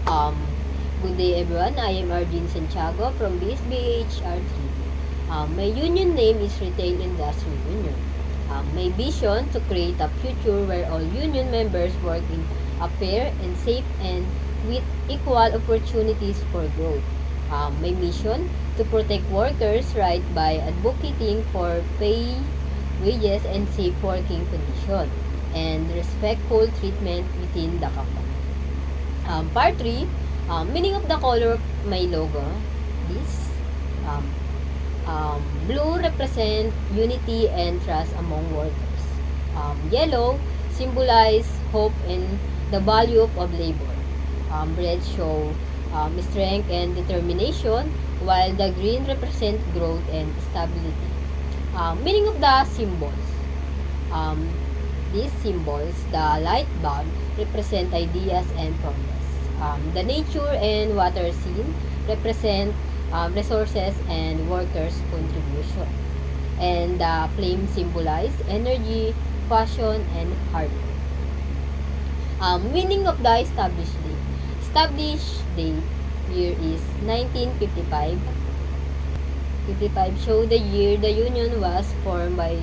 Um, Good day everyone, I am Arjun Santiago from BSBHR3. My union name is Retail Industry Union. My vision to create a future where all union members work in a fair and safe and with equal opportunities for growth. My mission to protect workers' rights by advocating for pay, wages, and safe working conditions and respectful treatment within the company. Part 3, meaning of the color of my logo. This um, blue represent unity and trust among workers. Yellow symbolize hope and the value of labor. Red show strength and determination, while the green represent growth and stability. Meaning of the symbols. Um, these symbols, the light bulb, represent ideas and progress. The nature and water scene represent resources and workers' contribution. And the flame symbolize energy, passion, and hard work. Meaning of the established date. Established date year is 1955. 55 show the year the union was formed by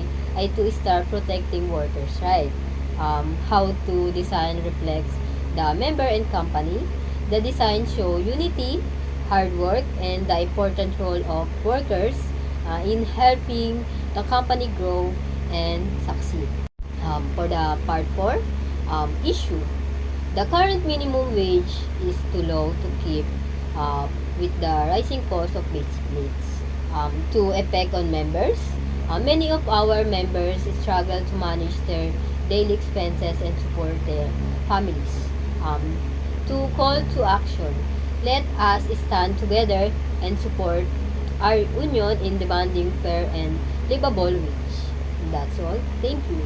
to start protecting workers' rights. How to design reflects the member and company. The design show unity, hard work, and the important role of workers in helping the company grow and succeed. For the part 4, issue. The current minimum wage is too low to keep with the rising cost of basic needs. To effect on members, many of our members struggle to manage their daily expenses and support their families. To call to action, let us stand together and support our union in demanding fair and livable wage. That's all. Thank you.